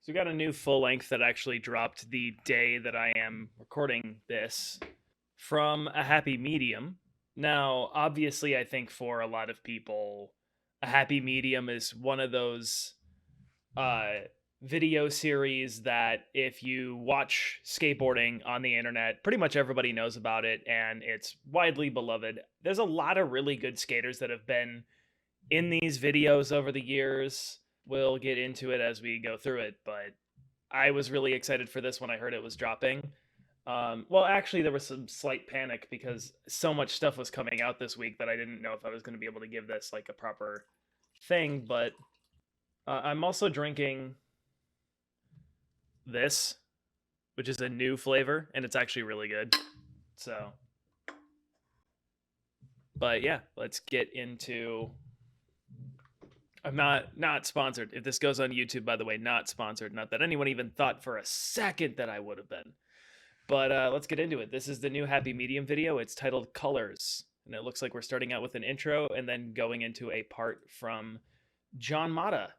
So we got a new full length that actually dropped the day that I am recording this from a happy medium. Now, obviously, I think for a lot of people, a happy medium is one of those uh, video series that if you watch skateboarding on the internet, pretty much everybody knows about it and it's widely beloved. There's a lot of really good skaters that have been in these videos over the years. We'll get into it as we go through it, but I was really excited for this when I heard it was dropping. Well, actually, there was some slight panic because so much stuff was coming out this week that I didn't know if I was going to be able to give this like a proper thing. But I'm also drinking this, which is a new flavor, and it's actually really good. So, but yeah, let's get into. I'm not sponsored. If this goes on YouTube, by the way, not sponsored. Not that anyone even thought for a second that I would have been. But let's get into it. This is the new Happy Medium video. It's titled Colors. And it looks like we're starting out with an intro and then going into a part from John Mata,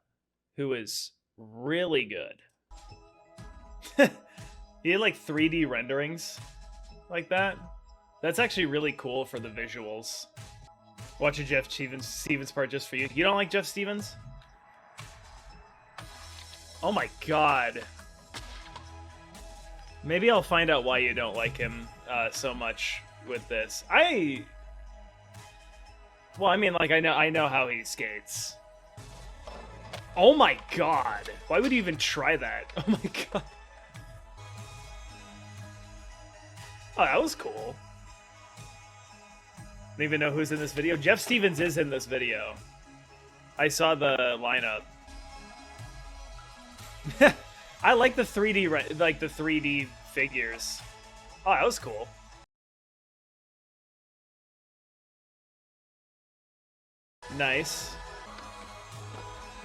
who is really good. He had like 3D renderings like that. That's actually really cool for the visuals. Watch a Jeff Stevens part just for you. You don't like Jeff Stevens? Oh my god. Maybe I'll find out why you don't like him so much with this. Well, I mean, like, I know how he skates. Oh my god. Why would you even try that? Oh my god. Oh, that was cool. I don't even know who's in this video. Jeff Stevens is in this video. I saw the lineup. I like the 3D figures. Oh, that was cool. Nice.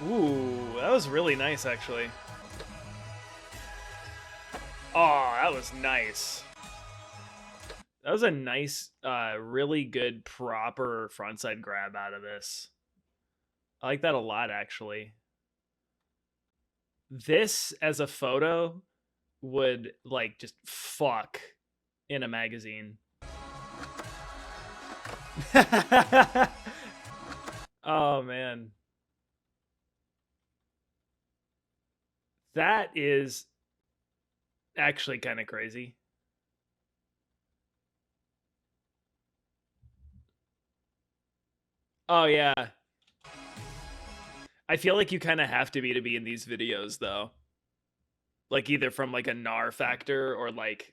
Ooh, that was really nice, actually. Oh, that was nice. That was a nice, really good, proper frontside grab out of this. I like that a lot, actually. This, as a photo, would, like, just fuck in a magazine. Oh, man. That is actually kind of crazy. Oh, yeah. I feel like you kind of have to be in these videos, though. Like, either from, like, a gnar factor or, like,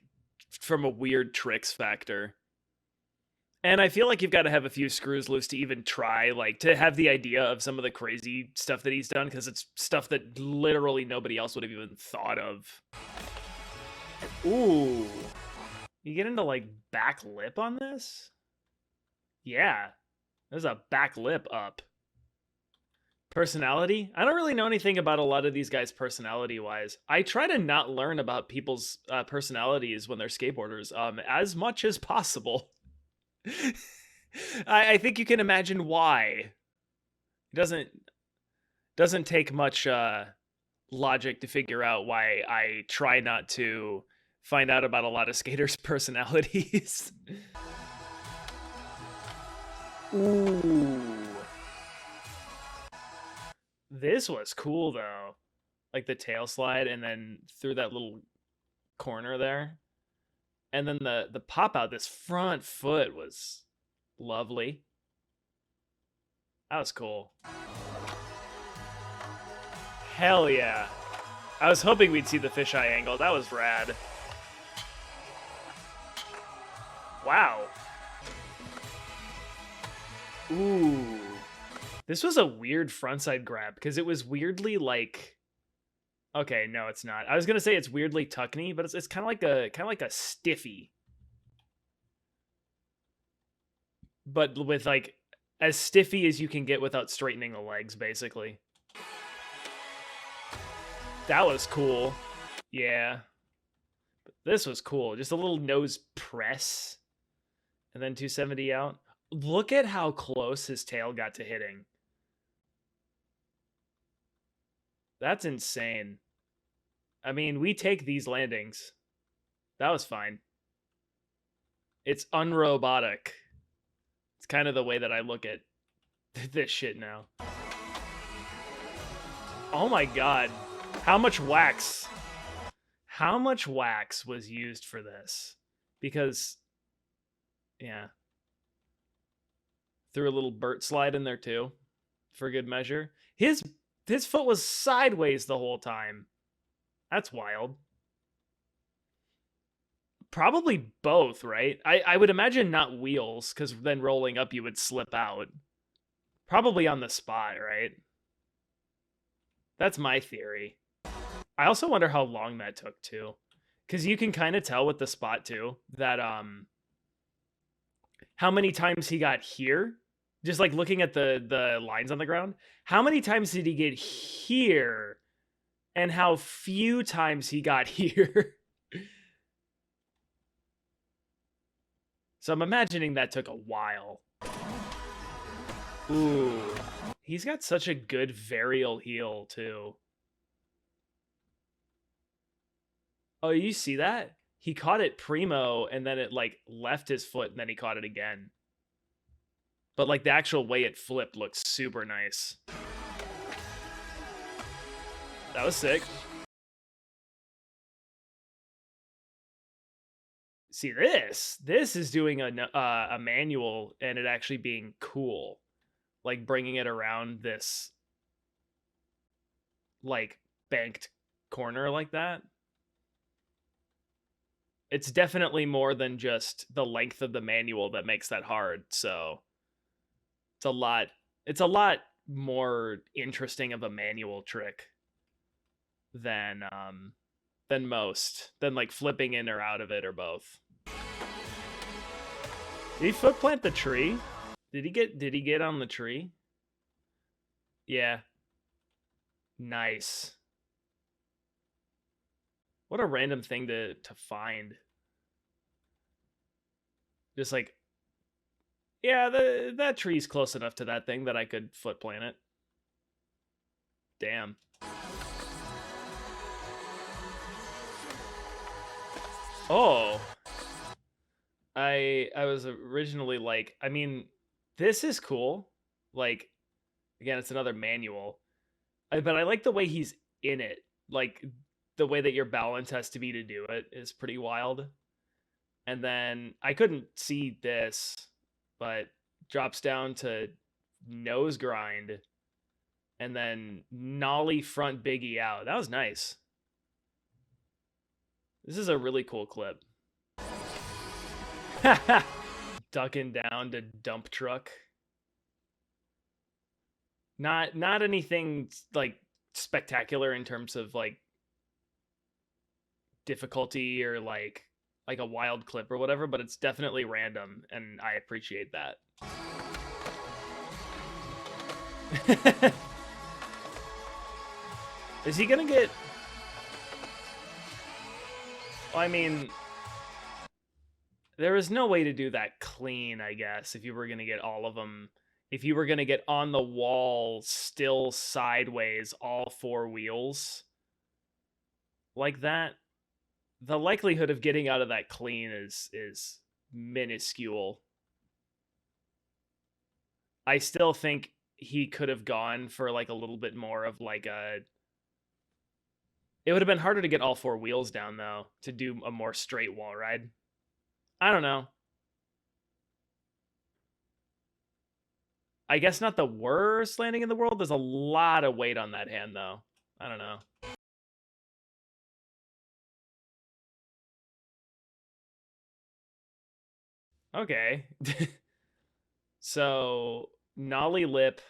from a weird tricks factor. And I feel like you've got to have a few screws loose to even try, like, to have the idea of some of the crazy stuff that he's done, because it's stuff that literally nobody else would have even thought of. Ooh. You get into, like, back lip on this? Yeah. There's a back lip up. Personality? I don't really know anything about a lot of these guys personality-wise. I try to not learn about people's personalities when they're skateboarders as much as possible. I think you can imagine why. It doesn't take much logic to figure out why I try not to find out about a lot of skaters' personalities. Ooh. This was cool though. Like the tail slide and then through that little corner there. And then the pop out, this front foot was lovely. That was cool. Hell yeah. I was hoping we'd see the fisheye angle. That was rad. Wow. Ooh. This was a weird frontside grab because it was weirdly like. Okay, no, it's not. I was gonna say it's weirdly tuckney, but it's kind of like a stiffy, but with like as stiffy as you can get without straightening the legs, basically. That was cool. Yeah. But this was cool. Just a little nose press. And then 270 out. Look at how close his tail got to hitting. That's insane. I mean, we take these landings. That was fine. It's unrobotic. It's kind of the way that I look at this shit now. Oh my god. How much wax? How much wax was used for this? Because, yeah. Threw a little Burt slide in there too, for good measure. His foot was sideways the whole time. That's wild. Probably both, right? I would imagine not wheels, because then rolling up you would slip out. Probably on the spot, right? That's my theory. I also wonder how long that took too. Because you can kind of tell with the spot too that how many times he got here. Just like looking at the lines on the ground. How many times did he get here? And how few times he got here. So I'm imagining that took a while. Ooh. He's got such a good varial heel, too. Oh, you see that? He caught it primo, and then it, like, left his foot, and then he caught it again. But, like, the actual way it flipped looks super nice. That was sick. See this? This is doing a manual and it actually being cool, like bringing it around this like banked corner like that. It's definitely more than just the length of the manual that makes that hard. So it's a lot. It's a lot more interesting of a manual trick than most, than like flipping in or out of it or both. Did he foot plant the tree? Did he get on the tree? Yeah. Nice. What a random thing to find. Just like, yeah, that tree's close enough to that thing that I could foot plant it. Damn. Oh. I was originally like, I mean, this is cool. Like, again, it's another manual. But I like the way he's in it. Like, the way that your balance has to be to do it is pretty wild. And then I couldn't see this, but drops down to nose grind. And then nollie front biggie out. That was nice. This is a really cool clip. Ducking down to dump truck. Not anything like spectacular in terms of like difficulty or like a wild clip or whatever, but it's definitely random and I appreciate that. Is he gonna get... Well, I mean, there is no way to do that clean, I guess, if you were going to get all of them. If you were going to get on the wall, still sideways, all four wheels like that, the likelihood of getting out of that clean is minuscule. I still think he could have gone for like a little bit more of like a... It would have been harder to get all four wheels down, though, to do a more straight wall ride. I don't know. I guess not the worst landing in the world. There's a lot of weight on that hand, though. I don't know. Okay. So, nollie lip.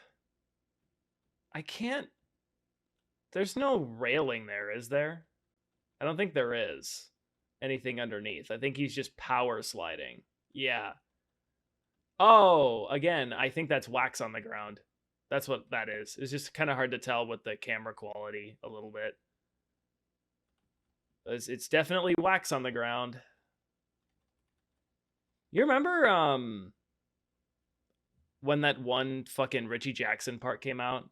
I can't... There's no railing there, is there? I don't think there is anything underneath. I think he's just power sliding. Yeah. Oh, again, I think that's wax on the ground. That's what that is. It's just kind of hard to tell with the camera quality a little bit. It's definitely wax on the ground. You remember when that one fucking Richie Jackson part came out?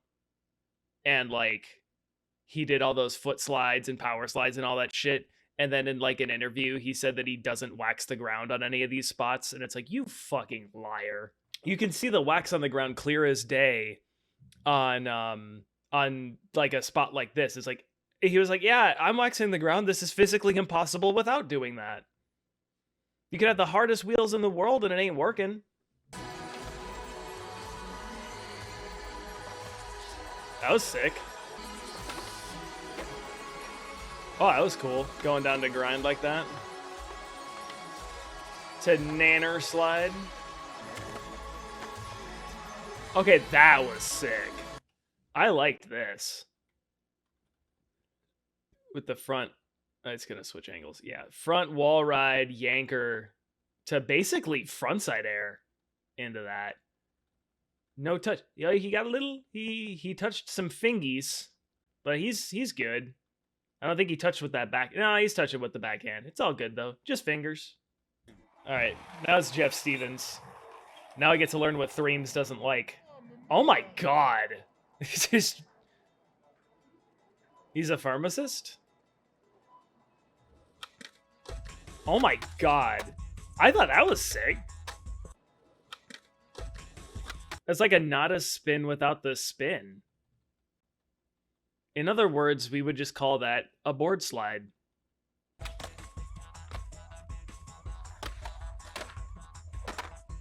And like he did all those foot slides and power slides and all that shit. And then in like an interview, he said that he doesn't wax the ground on any of these spots. And it's like, you fucking liar. You can see the wax on the ground clear as day on like a spot like this. It's like, he was like, yeah, I'm waxing the ground. This is physically impossible without doing that. You could have the hardest wheels in the world and it ain't working. That was sick. Oh, that was cool. Going down to grind like that. To nanner slide. Okay, that was sick. I liked this. With the front, it's gonna switch angles. Yeah, front wall ride yanker to basically frontside air into that. No touch. Yeah, he got a little. He touched some fingies, but he's good. I don't think he touched with that back. No, he's touching with the backhand. It's all good though. Just fingers. All right, now it's Jeff Stevens. Now I get to learn what Threams doesn't like. Oh my god. He's a pharmacist? Oh my god. I thought that was sick. It's like a not a spin without the spin. In other words, we would just call that a board slide.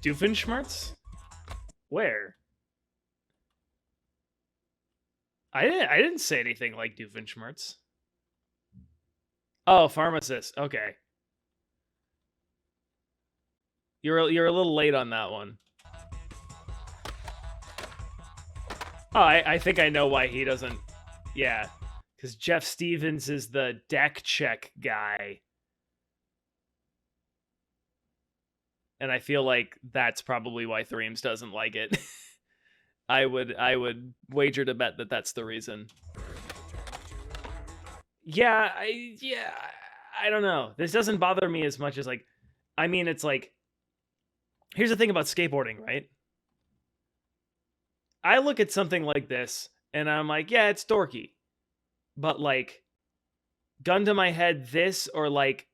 Doofenshmirtz? Where? I didn't say anything like Doofenshmirtz. Oh, pharmacist. Okay. You're a little late on that one. Oh, I think I know why he doesn't. Yeah, because Jeff Stevens is the deck check guy. And I feel like that's probably why Threams doesn't like it. I would wager to bet that that's the reason. Yeah, I don't know. This doesn't bother me as much as like, I mean, it's like, here's the thing about skateboarding, right? I look at something like this and I'm like, yeah, it's dorky. But like, gun to my head, this or like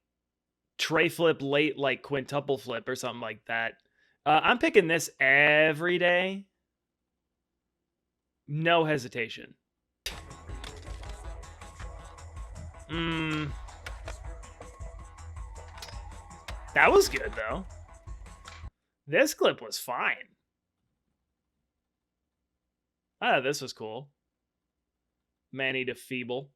tray flip late, like quintuple flip or something like that. I'm picking this every day. No hesitation. That was good though. This clip was fine. Ah, this was cool. Manny to Feeble.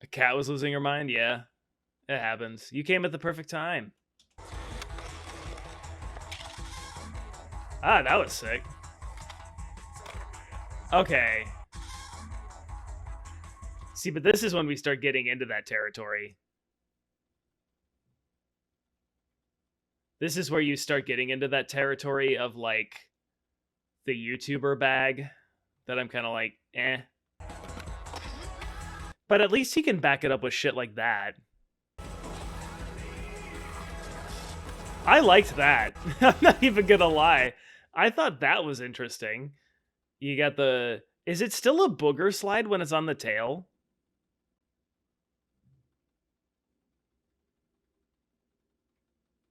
A cat was losing her mind? Yeah, it happens. You came at the perfect time. Ah, that was sick. Okay. See, but this is when we start getting into that territory. This is where you start getting into that territory of like the YouTuber bag that I'm kind of like, eh. But at least he can back it up with shit like that. I liked that. I'm not even gonna lie. I thought that was interesting. You got the... Is it still a booger slide when it's on the tail?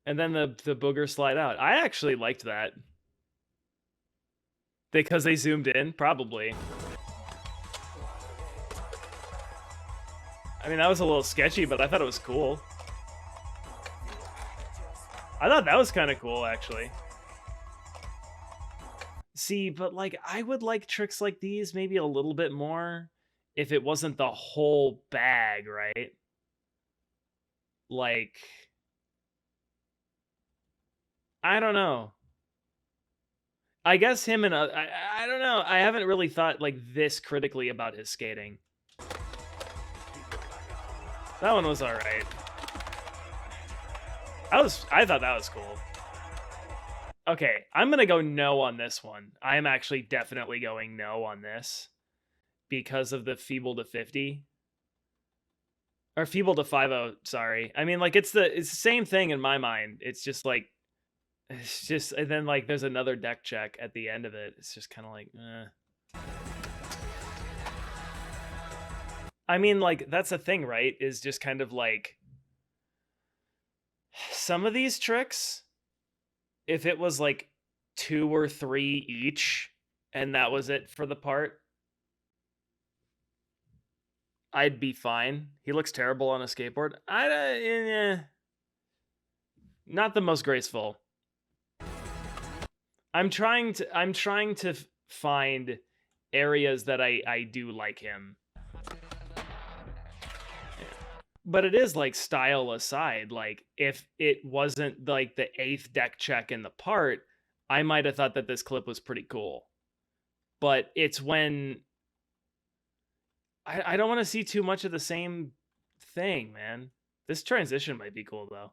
And then the booger slide out. I actually liked that. Because they zoomed in? Probably. I mean, that was a little sketchy, but I thought it was cool. I thought that was kind of cool, actually. See, but like, I would like tricks like these maybe a little bit more if it wasn't the whole bag, right? Like, I don't know. I guess him and I don't know. I haven't really thought like this critically about his skating. That one was all right. I thought that was cool. Okay, I'm going to go no on this one. I am actually definitely going no on this because of the Feeble to 50. Or Feeble to 50, sorry. I mean, like, it's the same thing in my mind. It's just like It's just, and then like there's another deck check at the end of it. It's just kind of like, I mean, like that's the thing, right? Is just kind of like some of these tricks, if it was like 2 or 3 each, and that was it for the part, I'd be fine. He looks terrible on a skateboard. Not the most graceful. I'm trying to find areas that I do like him. But it is like style aside, like if it wasn't like the 8th deck check in the part, I might have thought that this clip was pretty cool. But it's when I don't want to see too much of the same thing, man. This transition might be cool though.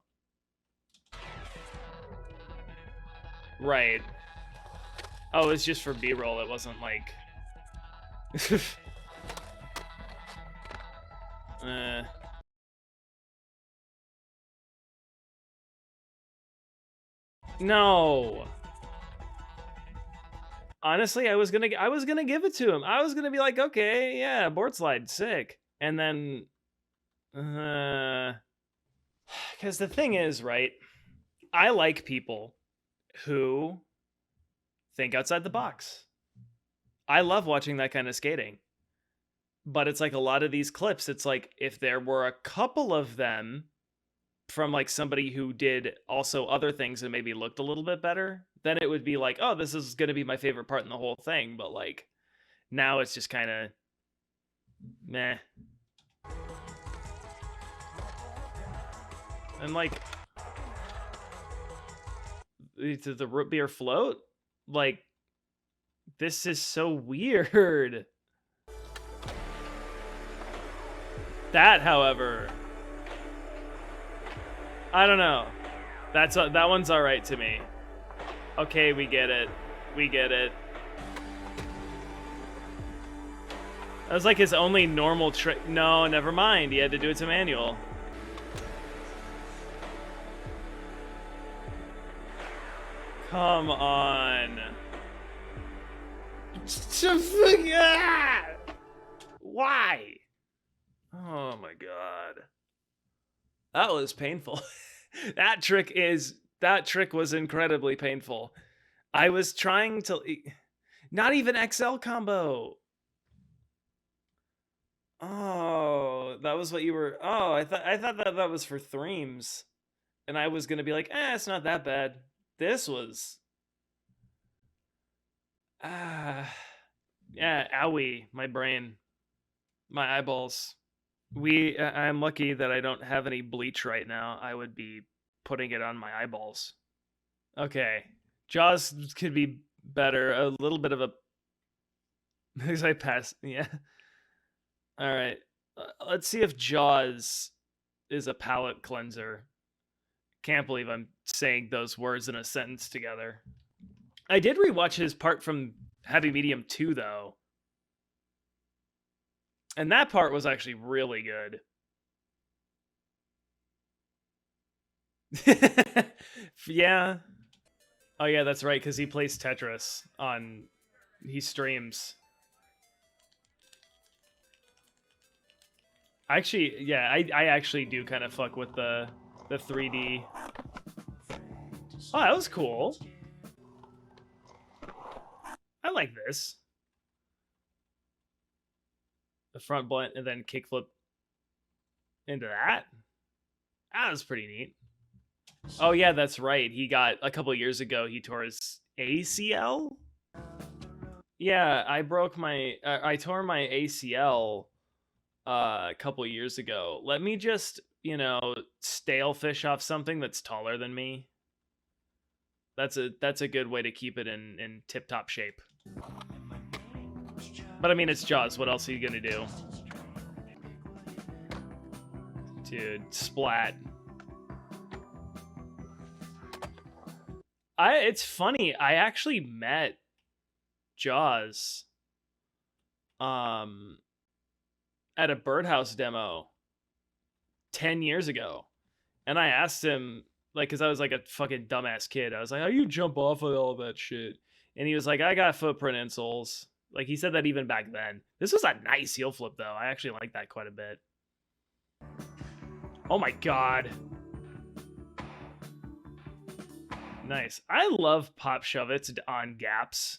Right. Oh, it's just for B-roll. It wasn't like No. Honestly, I was gonna give it to him. I was gonna be like, okay, yeah, board slide, sick. And then because the thing is, right, I like people who think outside the box. I love watching that kind of skating. But it's like a lot of these clips, it's like if there were a couple of them from like somebody who did also other things and maybe looked a little bit better, then it would be like, oh, this is going to be my favorite part in the whole thing. But like now it's just kind of meh. And like the root beer float, like this is so weird. That, however, I don't know. That one's all right to me. Okay, we get it. We get it. That was like his only normal trick. No, never mind. He had to do it to manual. Come on. Why? Oh my god. That was painful. That trick was incredibly painful. I was trying to not even XL combo. Oh, that was what you were. Oh, I thought that was for Threams. And I was going to be like, it's not that bad. This was yeah, owie, my brain. My eyeballs. I'm lucky that I don't have any bleach right now. I would be putting it on my eyeballs. Okay. Jaws could be better. A little bit of a because I passed. Yeah. All right. Let's see if Jaws is a palate cleanser. Can't believe I'm saying those words in a sentence together. I did rewatch his part from Happy Medium 2 though. And that part was actually really good. Yeah. Oh yeah, that's right, because he plays Tetris on he streams. Actually, yeah, I actually do kind of fuck with the 3D. Oh, that was cool. I like this. The front blunt and then kickflip into that. That was pretty neat. Oh yeah, that's right. He got a couple years ago. He tore his ACL. Yeah, I tore my ACL a couple years ago. Let me just stale fish off something that's taller than me. That's a good way to keep it in tip top shape. But I mean, it's Jaws. What else are you gonna do? Dude, splat. It's funny. I actually met Jaws at a Birdhouse demo 10 years ago. And I asked him, like, because I was like a fucking dumbass kid. I was like, how you jump off of all that shit? And he was like, I got footprint insoles. Like, he said that even back then. This was a nice heel flip, though. I actually like that quite a bit. Oh my god. Nice. I love pop shove-its on gaps.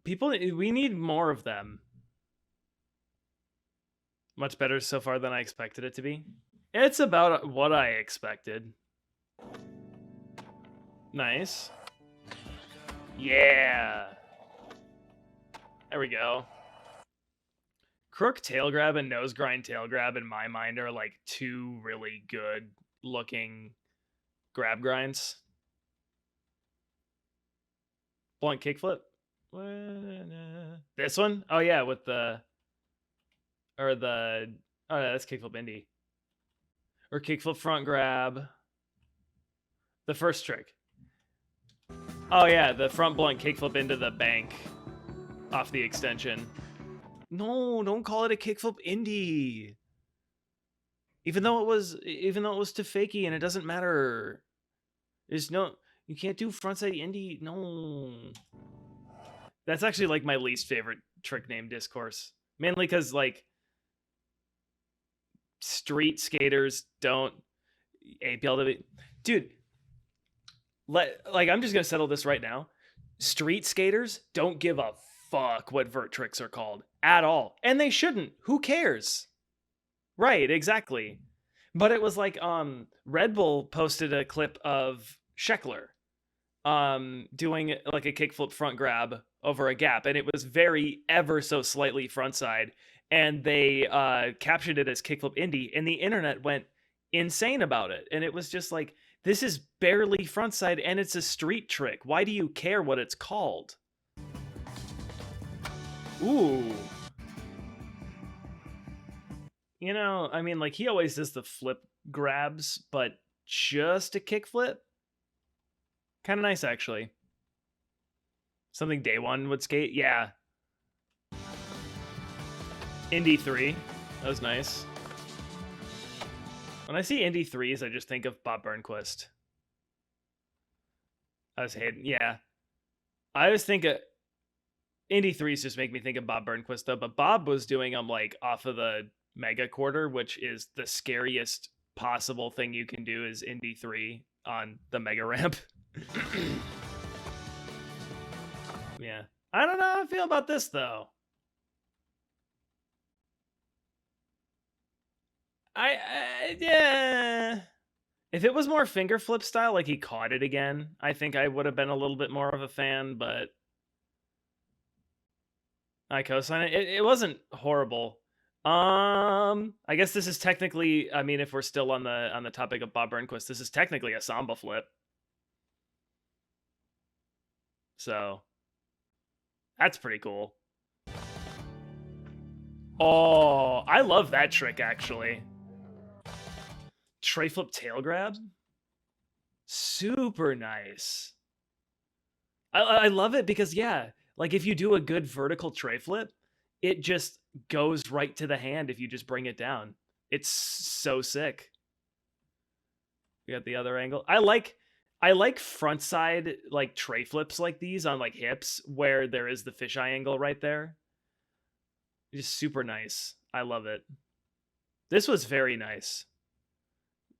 People, we need more of them. Much better so far than I expected it to be. It's about what I expected. Nice. Yeah. There we go. Crook tail grab and nose grind tail grab in my mind are like two really good looking grab grinds. Blunt kickflip. This one? Oh yeah, with the oh yeah, that's kickflip indie. Or kickflip front grab. The first trick. Oh yeah, the front blunt kickflip into the bank off the extension. No, don't call it a kickflip indie. Even though it was to fakie and it doesn't matter. There's no, you can't do frontside indie. No. That's actually like my least favorite trick name discourse. Mainly because like street skaters don't APLW. Dude, like I'm just gonna settle this right now. Street skaters don't give a fuck what vert tricks are called at all. And they shouldn't. Who cares? Right, exactly. But it was like Red Bull posted a clip of Sheckler doing like a kickflip front grab over a gap, and it was very ever so slightly frontside, and they captioned it as kickflip indie, and the internet went insane about it. And it was just like, this is barely frontside and it's a street trick. Why do you care what it's called? Ooh. You know, I mean, like, he always does the flip grabs, but just a kickflip? Kind of nice, actually. Something Day One would skate? Yeah. Indy 3. That was nice. When I see Indy 3s, I just think of Bob Burnquist. I was hating. Yeah. I always think of Indy 3s just make me think of Bob Burnquist, though. But Bob was doing them like off of the Mega Quarter, which is the scariest possible thing you can do is Indy 3 on the Mega Ramp. Yeah. I don't know how I feel about this, though. Yeah. If it was more finger flip style, like he caught it again, I think I would have been a little bit more of a fan, but I co-sign it. It wasn't horrible. I guess this is technically, I mean, if we're still on the topic of Bob Burnquist, this is technically a samba flip. So that's pretty cool. Oh, I love that trick, actually. Tray flip tail grab? Super nice. I love it because, yeah, like if you do a good vertical tray flip, it just goes right to the hand if you just bring it down. It's so sick. We got the other angle. I like frontside like tray flips like these on like hips where there is the fisheye angle right there. Just super nice. I love it. This was very nice.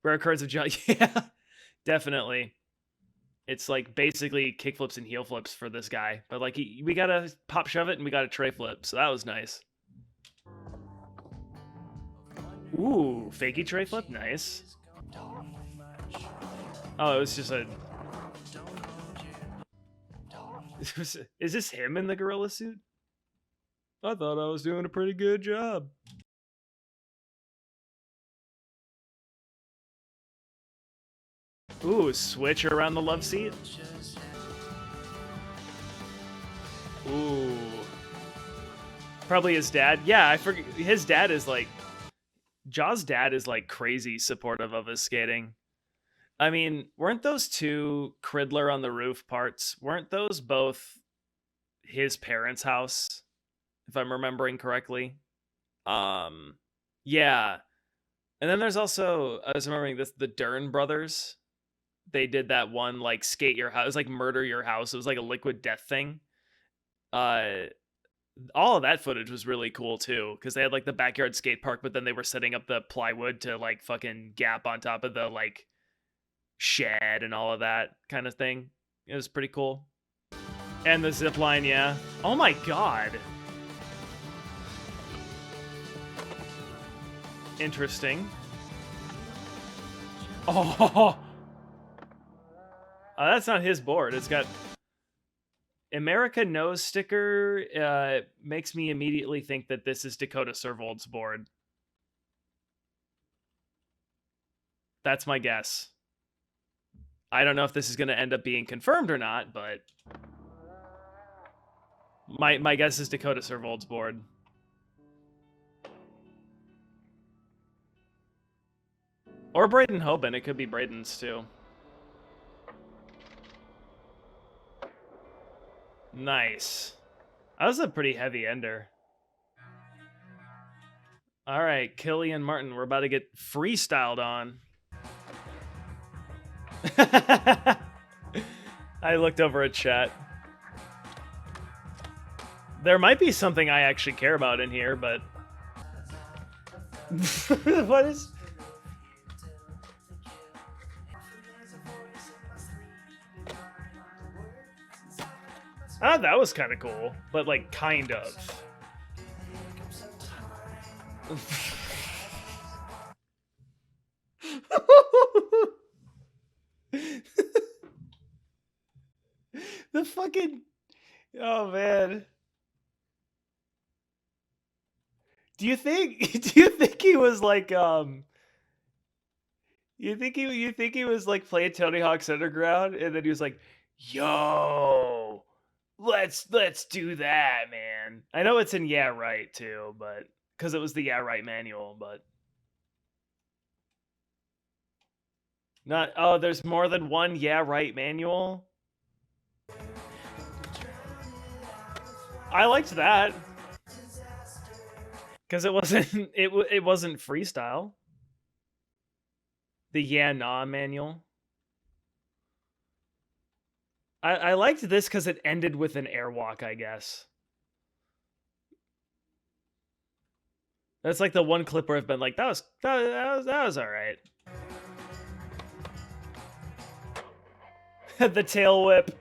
Rare cards of John. Yeah, definitely. It's like basically kickflips and heel flips for this guy. But like we got to pop shove it and we got a tray flip. So that was nice. Ooh, fakey tray flip. Nice. Oh, it was just a... Is this him in the gorilla suit? I thought I was doing a pretty good job. Ooh, switch around the love seat. Ooh. Probably his dad. Yeah, I forget. His dad is like... Jaw's dad is like crazy supportive of his skating. I mean, weren't those two Cridler on the Roof parts, weren't those both his parents' house, if I'm remembering correctly? Yeah. And then there's also, I was remembering this, the Dern brothers. They did that one like skate your house, it was like murder your house. It was like a liquid death thing. Uh, all of that footage was really cool too, because they had like the backyard skate park, but then they were setting up the plywood to like fucking gap on top of the like shed and all of that kind of thing. It was pretty cool. And the zip line, yeah. Oh my god. Interesting. Oh, that's not his board. It's got America Knows sticker. Makes me immediately think that this is Dakota Servold's board. That's my guess. I don't know if this is going to end up being confirmed or not, but my guess is Dakota Servold's board. Or Braden Hoban. It could be Braden's too. Nice. That was a pretty heavy ender. All right, Killian Martin. We're about to get freestyled on. I looked over at chat. There might be something I actually care about in here, but... What is... Ah, that was kind of cool, but like, kind of. The fucking... Oh, man. Do you think he was like, you think he was like playing Tony Hawk's Underground, and then he was like, yo, let's do that, man. I know it's in Yeah Right too, but because it was the Yeah Right manual, but not. Oh, there's more than one Yeah Right manual. I liked that because it wasn't it wasn't freestyle. The Yeah Nah manual. I liked this because it ended with an airwalk, I guess. That's like the one clip where I've been like, that was all right. The tail whip.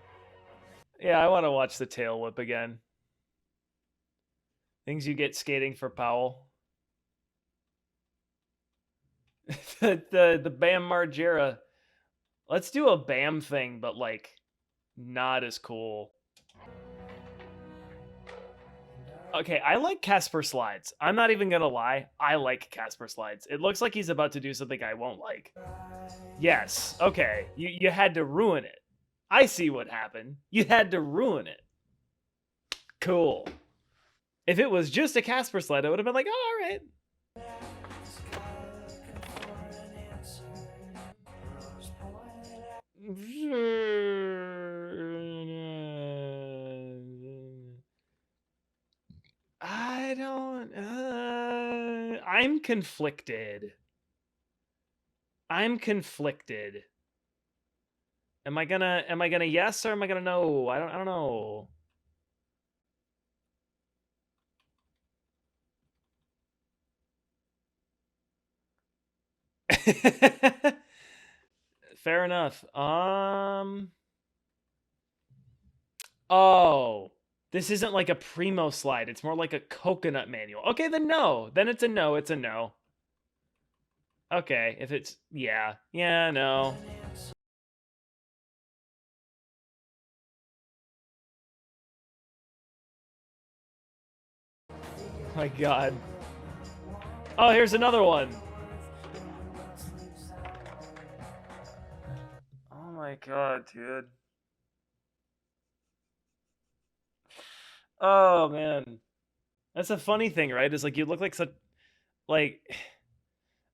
Yeah, I want to watch the tail whip again. Things you get skating for Powell. the Bam Margera. Let's do a Bam thing, but like not as cool. Okay, I like Casper Slides. I'm not even gonna lie. I like Casper Slides. It looks like he's about to do something I won't like. Yes. Okay. You had to ruin it. I see what happened. You had to ruin it. Cool. If it was just a Casper slide, I would have been like, oh, all right. I don't. I'm conflicted. I'm conflicted. Am I gonna yes or am I gonna no? I don't know. Fair enough. Oh, this isn't like a Primo slide. It's more like a coconut manual. Okay, then no. Then it's a no. It's a no. Okay, if it's yeah, no. My God. Oh, here's another one. Oh my God, dude. Oh man, that's a funny thing, right? Is like you look like such like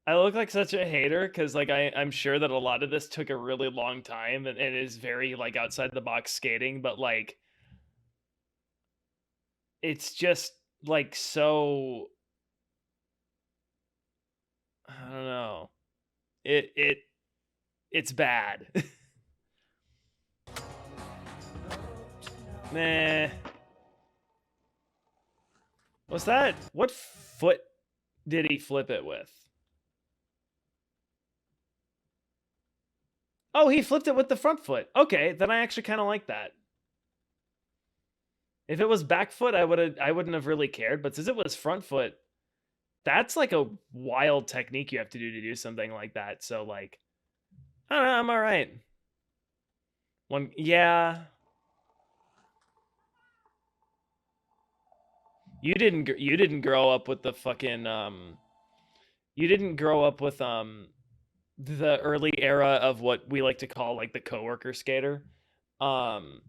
I look like such a hater because like I'm sure that a lot of this took a really long time and is very like outside the box skating, but like it's just like so I don't know. It's bad. Nah. What's that? What foot did he flip it with? Oh, he flipped it with the front foot. Okay, then I actually kind of like that. If it was back foot, I wouldn't have really cared, but since it was front foot, that's like a wild technique you have to do something like that. So like, I don't know, I'm all right. One, yeah. You didn't grow up with the fucking you didn't grow up with the early era of what we like to call like the coworker skater. Um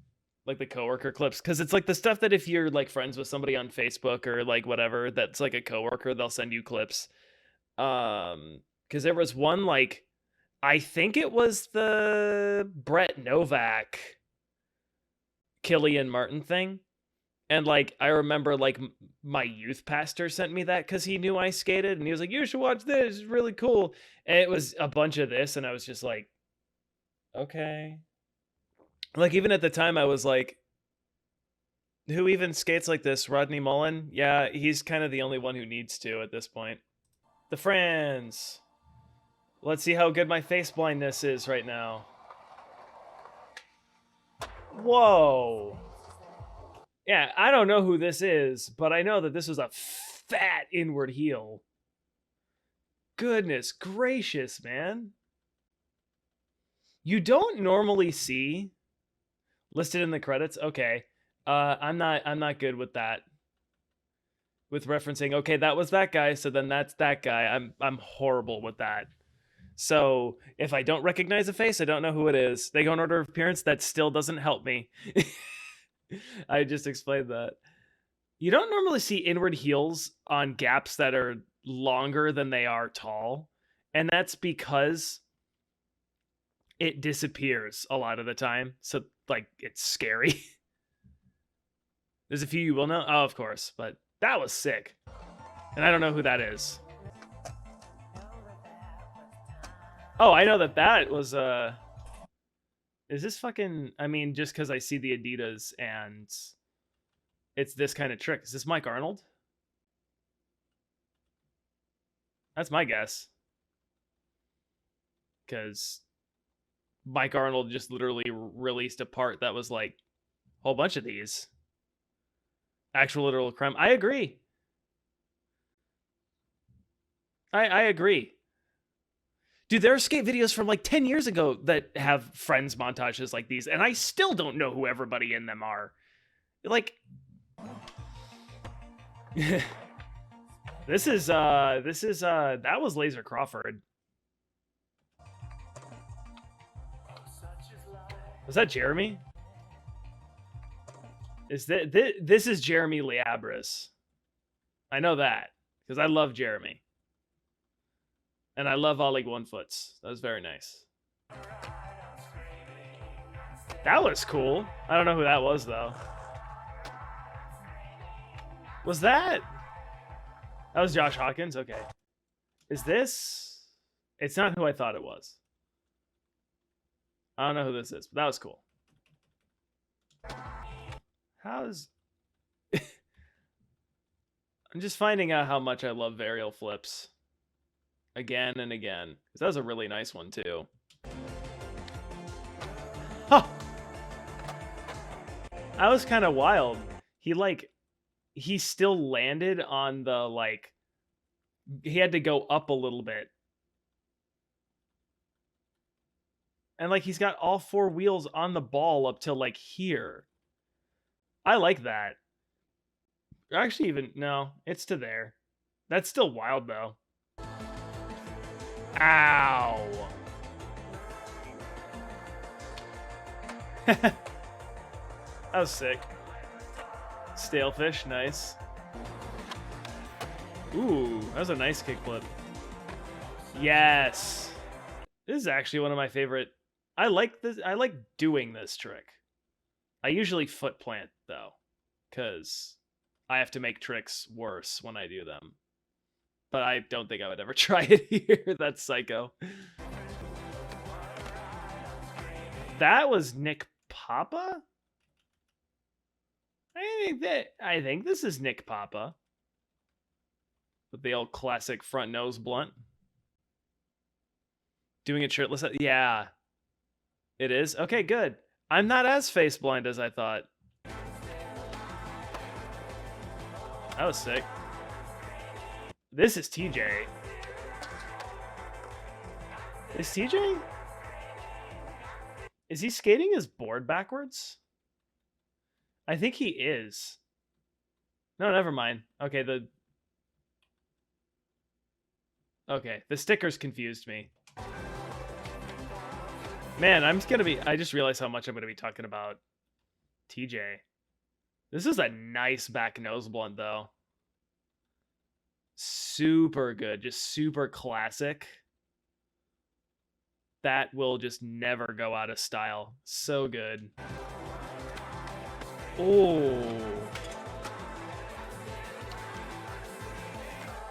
like the coworker clips, because it's like the stuff that if you're like friends with somebody on Facebook or like whatever that's like a coworker, they'll send you clips. Because there was one like, I think it was the Brett Novak Killian Martin thing. And like I remember like my youth pastor sent me that because he knew I skated and he was like, you should watch this, it's really cool. And it was a bunch of this and I was just like, okay. Like even at the time I was like, who even skates like this? Rodney Mullen? Yeah, he's kind of the only one who needs to at this point. The Franz. Let's see how good my face blindness is right now. Whoa. Yeah, I don't know who this is, but I know that this was a fat inward heel. Goodness gracious, man. You don't normally see listed in the credits. Okay. I'm not good with that. With referencing, okay, that was that guy, so then that's that guy. I'm horrible with that. So if I don't recognize a face, I don't know who it is. They go in order of appearance. That still doesn't help me. I just explained that. You don't normally see inward heels on gaps that are longer than they are tall. And that's because it disappears a lot of the time. So, like, it's scary. There's a few you will know. Oh, of course. But that was sick. And I don't know who that is. Oh, I know that was is this fucking, I mean, just because I see the Adidas and it's this kind of trick. Is this Mike Arnold? That's my guess. Because Mike Arnold just literally released a part that was like a whole bunch of these. Actual literal crime. I agree. I agree. Dude, there are skate videos from like 10 years ago that have friends montages like these, and I still don't know who everybody in them are. Like, this is that was Laser Crawford. Was that Jeremy? Is that this is Jeremy Liabras? I know that because I love Jeremy. And I love all League One Foots. That was very nice. That was cool. I don't know who that was, though. Was that? That was Josh Hawkins? Okay. Is this? It's not who I thought it was. I don't know who this is, but that was cool. How's... I'm just finding out how much I love varial flips. Again and again. Because that was a really nice one, too. Huh! That was kind of wild. He still landed on the, like... He had to go up a little bit. And, like, he's got all four wheels on the ball up till, like, here. I like that. Actually, even... No, it's to there. That's still wild, though. Ow. That was sick. Stalefish, nice. Ooh, that was a nice kickflip. Yes. This is actually one of my favorite. I like this. I like doing this trick. I usually foot plant though, because I have to make tricks worse when I do them. but I don't think I would ever try it here. That's psycho. That was Nick Papa? I think this is Nick Papa. With the old classic front nose blunt. Doing it shirtless. Yeah. It is? Okay, good. I'm not as face blind as I thought. That was sick. This is TJ. Is TJ? Is he skating his board backwards? I think he is. No, never mind. Okay, the stickers confused me. Man, I just realized how much I'm gonna be talking about TJ. This is a nice back nose blunt, though. Super good, just super classic. That will just never go out of style. So good. Oh.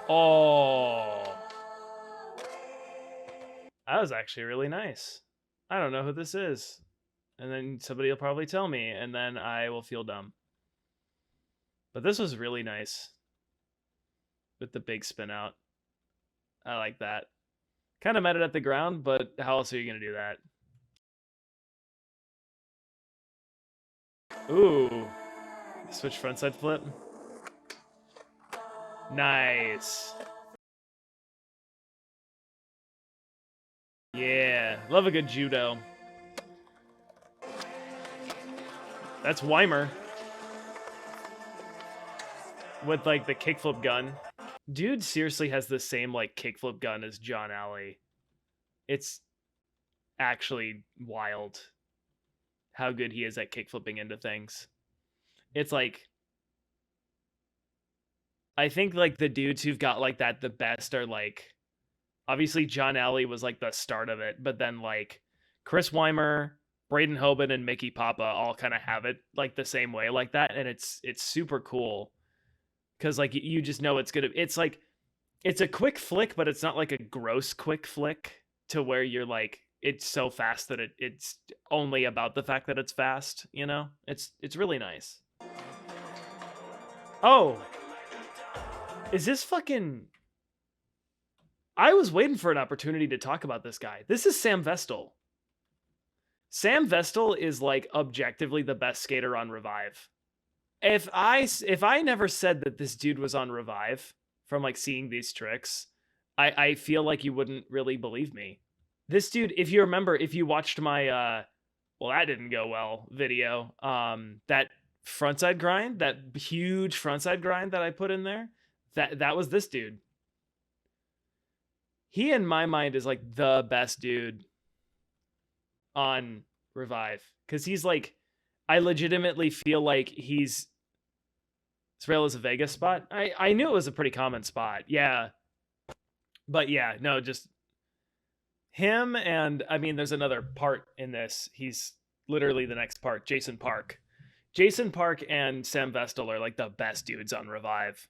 Oh. That was actually really nice. I don't know who this is. And then somebody will probably tell me, and then I will feel dumb. But this was really nice. With the big spin out. I like that. Kind of met it at the ground, but how else are you going to do that? Ooh. Switch frontside flip. Nice. Yeah. Love a good judo. That's Weimer. With, like, the kickflip gun. Dude seriously has the same, like, kickflip gun as John Alley. It's actually wild how good he is at kickflipping into things. It's like, I think, like, the dudes who've got, like, that the best are, like, obviously John Alley was, like, the start of it, but then, like, Chris Weimer, Braden Hoban, and Mickey Papa all kind of have it, like, the same way like that, and it's super cool. Because, like, you just know it's like, it's a quick flick, but it's not like a gross quick flick to where you're like, it's so fast that it's only about the fact that it's fast, you know? It's really nice. Oh. Is this fucking... I was waiting for an opportunity to talk about this guy. This is Sam Vestal. Sam Vestal is, like, objectively the best skater on Revive. If I never said that this dude was on Revive from, like, seeing these tricks, I feel like you wouldn't really believe me. This dude, if you remember, if you watched my well, that didn't go well video, that frontside grind, that huge frontside grind that I put in there, that was this dude. He, in my mind, is, like, the best dude on Revive, because he's, like, I legitimately feel like he's... Israel is a Vegas spot? I knew it was a pretty common spot. Yeah. But yeah, no, just him, and I mean, there's another part in this. He's literally the next part, Jason Park. Jason Park and Sam Vestal are, like, the best dudes on Revive.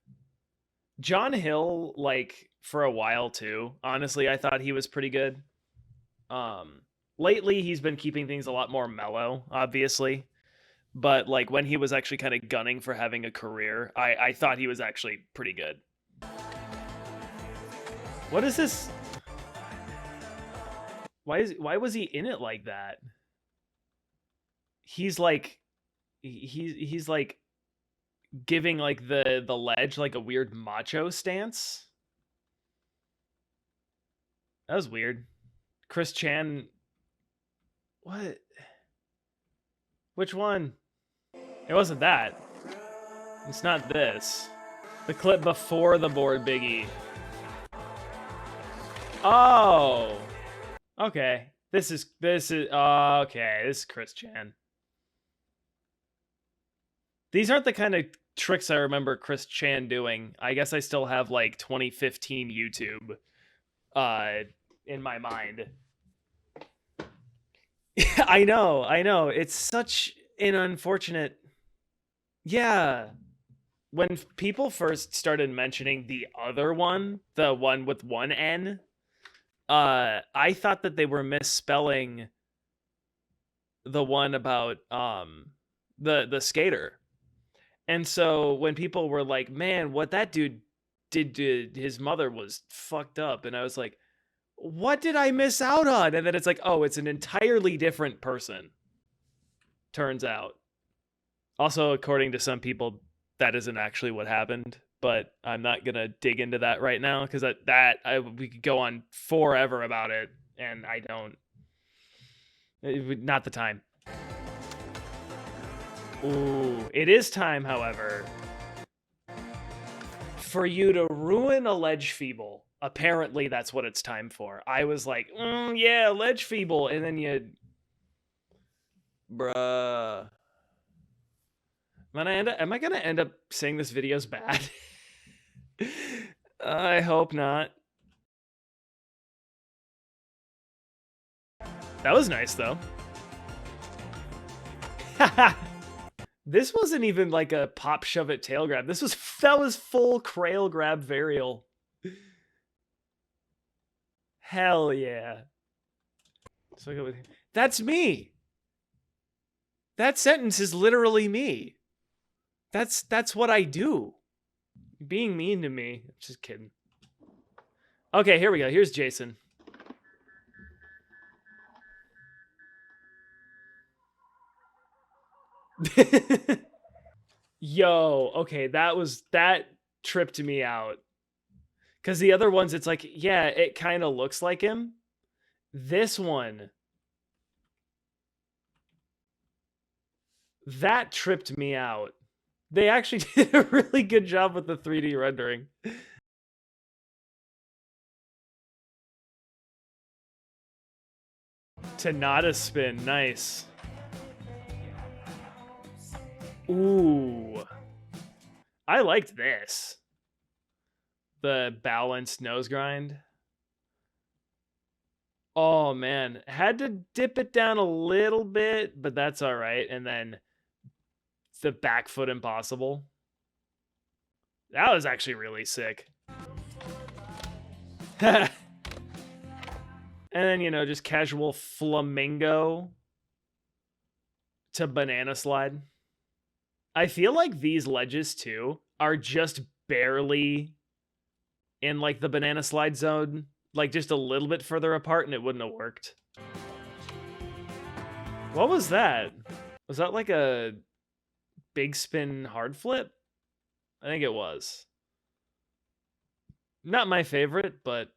John Hill, like, for a while too. Honestly, I thought he was pretty good. Lately, he's been keeping things a lot more mellow, obviously. But, like, when he was actually kind of gunning for having a career, I thought he was actually pretty good. What is this? Why was he in it like that? He's like, he's like giving, like, the ledge like a weird macho stance. That was weird. Chris Chan. What? Which one? It wasn't that. It's not this. The clip before the board biggie. Oh. Okay. This is okay. This is Chris Chan. These aren't the kind of tricks I remember Chris Chan doing. I guess I still have, like, 2015 YouTube in my mind. I know. It's such an unfortunate... Yeah. when people first started mentioning the other one, the one with one N, I thought that they were misspelling the one about the skater. And so when people were like, "Man, what that dude did to his mother was fucked up," and I was like, "What did I miss out on?" And then it's like, "Oh, it's an entirely different person." Turns out. Also, according to some people, that isn't actually what happened. But I'm not gonna dig into that right now because we could go on forever about it, and I don't. Not the time. Ooh, it is time, however, for you to ruin a Ledge Feeble. Apparently, that's what it's time for. I was like, yeah, Ledge Feeble, and then you, bruh. Am I gonna end up saying this video's bad? I hope not. That was nice though. This wasn't even like a pop shove it tail grab. That was full crail grab varial. Hell yeah. So that's me. That sentence is literally me. That's what I do. Being mean to me. Just kidding. Okay, here we go. Here's Jason. Yo, okay, that tripped me out. Cause the other ones, it's like, yeah, it kind of looks like him. This one, that tripped me out. They actually did a really good job with the 3D rendering. Tanada spin, nice. Ooh. I liked this. The balanced nose grind. Oh man, had to dip it down a little bit, but that's all right. And then the back foot impossible. That was actually really sick. And then, just casual flamingo to banana slide. I feel like these ledges too are just barely in like the banana slide zone, like just a little bit further apart, and it wouldn't have worked. What was that? Was that like a big spin hard flip? I think it was. Not my favorite, but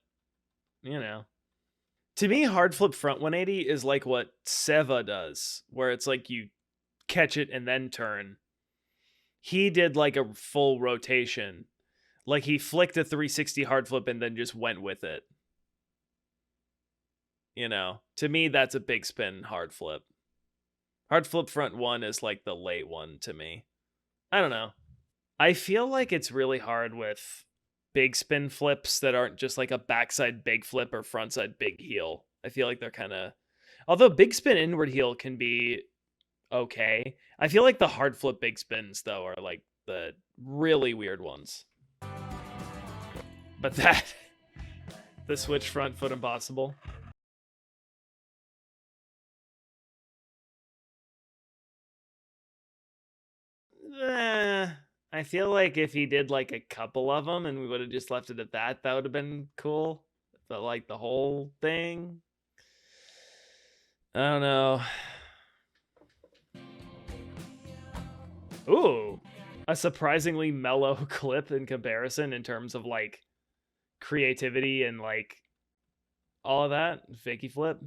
To me, hard flip front 180 is like what Seva does, where it's like you catch it and then turn. He did like a full rotation. Like he flicked a 360 hard flip and then just went with it. To me, that's a big spin hard flip. Hard flip front one is like the late one to me. I don't know. I feel like it's really hard with big spin flips that aren't just like a backside big flip or frontside big heel. I feel like they're kind of, although big spin inward heel can be okay. I feel like the hard flip big spins though are like the really weird ones. But the switch front foot impossible. I feel like if he did like a couple of them and we would have just left it at that, that would have been cool. But like the whole thing, I don't know. Ooh, a surprisingly mellow clip in comparison in terms of like creativity and like all of that. Fakey flip.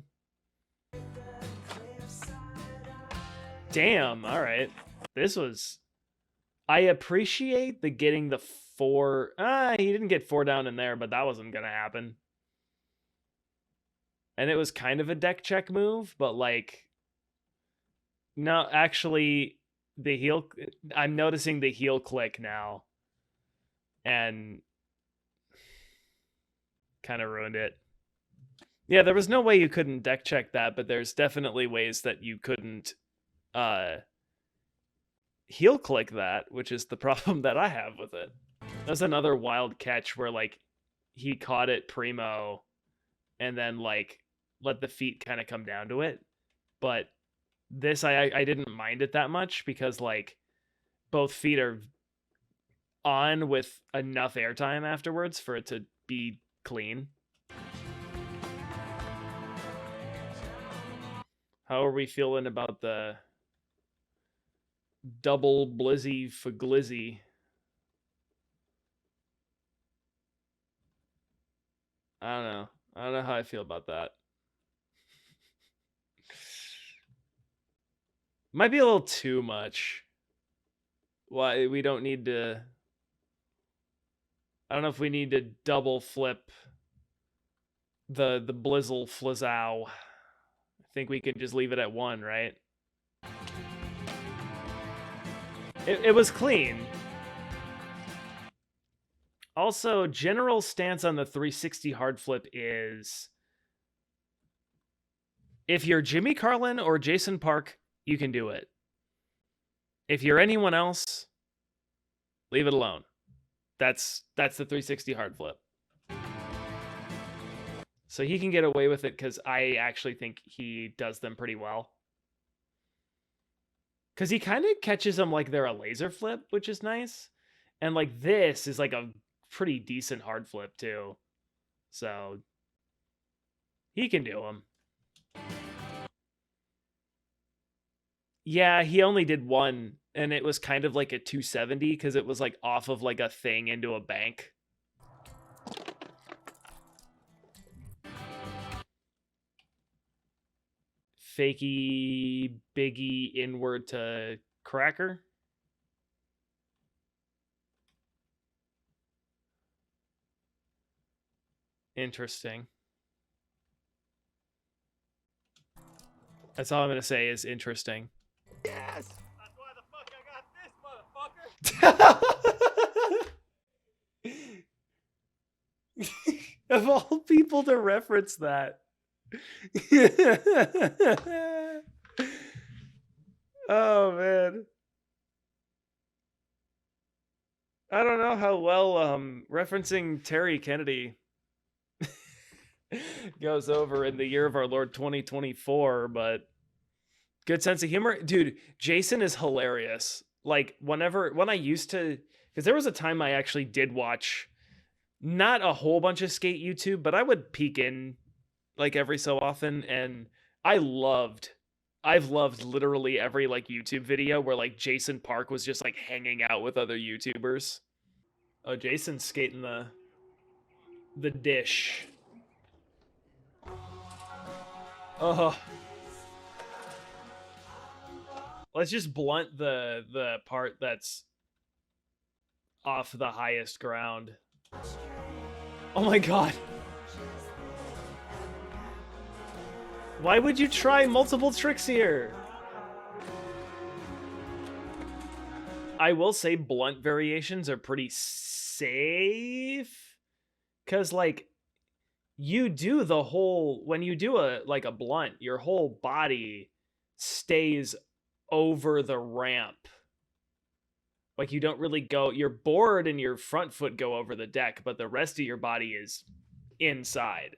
Damn, all right. This was, I appreciate the getting the 4. He didn't get 4 down in there, but that wasn't going to happen. And it was kind of a deck check move, but like, no, actually, the heel, I'm noticing the heel click now. And kind of ruined it. Yeah, there was no way you couldn't deck check that, but there's definitely ways that you couldn't heel click that, which is the problem that I have with it. That's another wild catch where like he caught it primo and then like let the feet kind of come down to it. But this I didn't mind it that much because like both feet are on with enough airtime afterwards for it to be clean. How are we feeling about the double blizzy for glizzy? I don't know. I don't know how I feel about that. Might be a little too much. Why we don't need to. I don't know if we need to double flip the blizzle flizzow. I think we can just leave it at one, right? It was clean. Also, general stance on the 360 hard flip is if you're Jimmy Carlin or Jason Park, you can do it. If you're anyone else, leave it alone. That's the 360 hard flip. So he can get away with it because I actually think he does them pretty well. Because he kind of catches them like they're a laser flip, which is nice. And like this is like a pretty decent hard flip too. So he can do them. Yeah, he only did one, and it was kind of like a 270 because it was like off of like a thing into a bank. Fakey biggie inward to cracker. Interesting. That's all I'm going to say is interesting. Yes! That's why the fuck I got this, motherfucker! Of all people to reference that. Oh, man. I don't know how well referencing Terry Kennedy goes over in the year of our Lord 2024, but good sense of humor. Dude, Jason is hilarious. Like when I used to, because there was a time I actually did watch not a whole bunch of skate YouTube, but I would peek in like every so often, and I've loved literally every like YouTube video where like Jason Park was just like hanging out with other YouTubers. Oh, Jason's skating the dish. Oh. Let's just blunt the part that's off the highest ground. Oh my god. Why would you try multiple tricks here? I will say blunt variations are pretty safe. Cause like you do the whole when you do a blunt, your whole body stays over the ramp. Like you don't really go, your board and your front foot go over the deck, but the rest of your body is inside.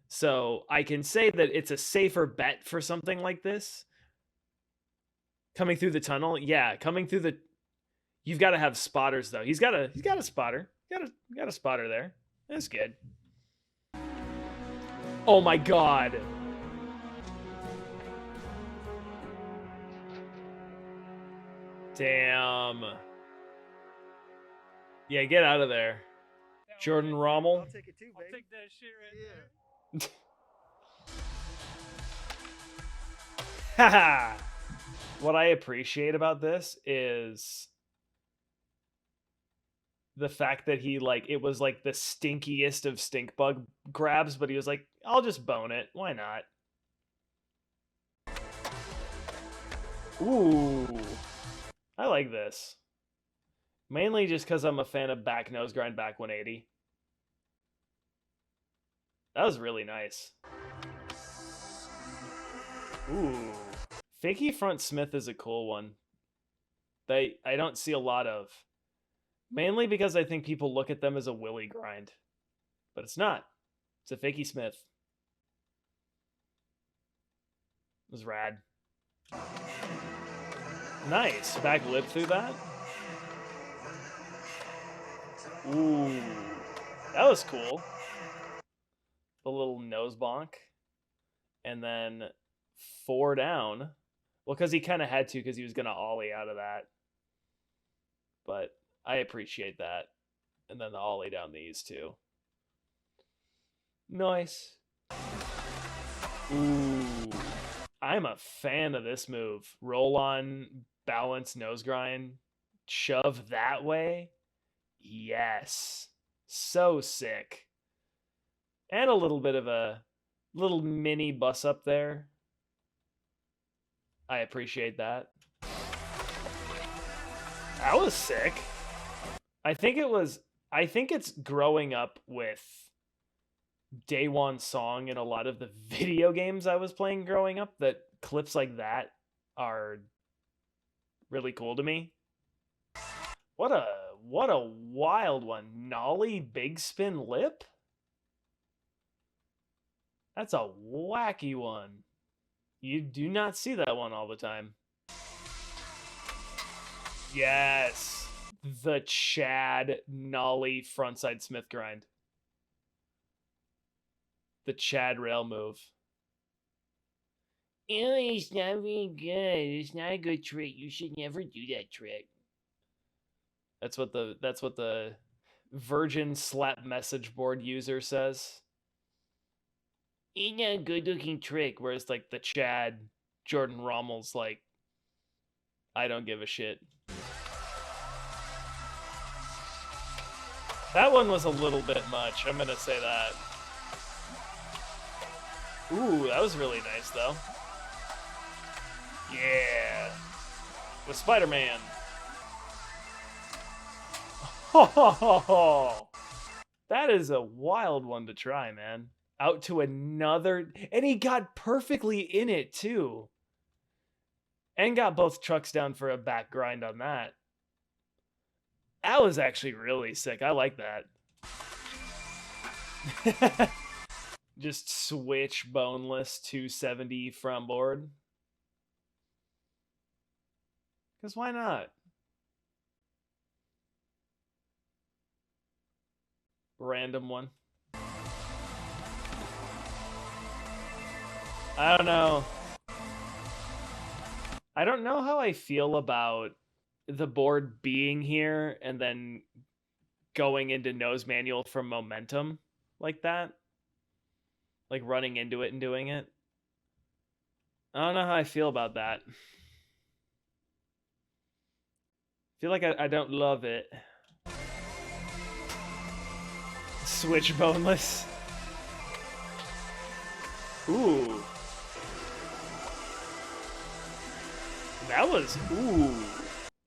So I can say that it's a safer bet for something like this. Coming through the tunnel, yeah, coming through the, you've got to have spotters though. He's got a spotter, got a spotter there. That's good. Oh my god. Damn. Yeah, get out of there. Jordan Rommel. I'll take it too, baby. I'll take that shit right there. Haha. What I appreciate about this is the fact that he like it was like the stinkiest of stink bug grabs, but he was like, I'll just bone it. Why not? Ooh. I like this. Mainly just because I'm a fan of back nose grind back 180. That was really nice. Ooh. Fakey front Smith is a cool one. I don't see a lot of. Mainly because I think people look at them as a willy grind. But it's not. It's a Fakey Smith. It was rad. Nice. Back lip through that. Ooh. That was cool. The little nose bonk. And then 4 down. Well, because he kind of had to because he was going to ollie out of that. But I appreciate that. And then the ollie down these two. Nice. Ooh. I'm a fan of this move. Roll on, balance, nose grind, shove that way. Yes. So sick. And a little bit of a little mini bus up there. I appreciate that. That was sick. I think it's growing up with Daewon Song in a lot of the video games I was playing growing up that clips like that are really cool to me. What a wild one. Nollie big spin lip? That's a wacky one. You do not see that one all the time. Yes. The Chad Nollie frontside Smith grind. The Chad rail move. Oh, it's not very good. It's not a good trick. You should never do that trick. That's what the Virgin Slap message board user says. It's not a good looking trick. Whereas like the Chad Jordan Rommel's like, I don't give a shit. That one was a little bit much. I'm gonna say that. Ooh, that was really nice, though. Yeah. With Spider-Man. Oh, that is a wild one to try, man. Out to another... And he got perfectly in it, too. And got both trucks down for a back grind on that. That was actually really sick. I like that. Just switch boneless 270 front board. Because why not? Random one. I don't know. I don't know how I feel about the board being here and then going into nose manual from momentum like that. Like running into it and doing it. I don't know how I feel about that. I feel like I don't love it. Switch boneless. Ooh. That was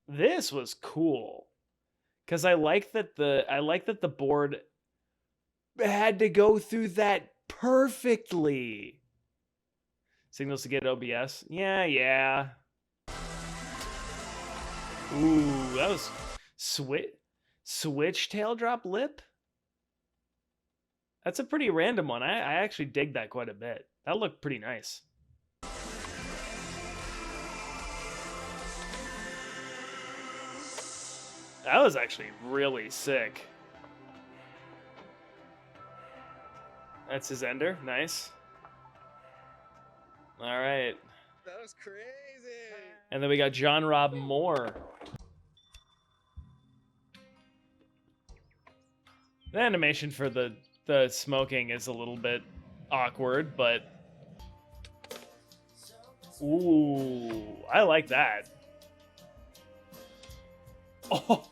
this was cool. Cause I like that the board had to go through that perfectly. Signals to get OBS. Yeah. Ooh, that was switch tail drop lip. That's a pretty random one. I actually dig that quite a bit. That looked pretty nice. That was actually really sick. That's his ender. Nice. All right. That was crazy. And then we got John Rob Moore. The animation for the smoking is a little bit awkward, but ooh, I like that. Oh.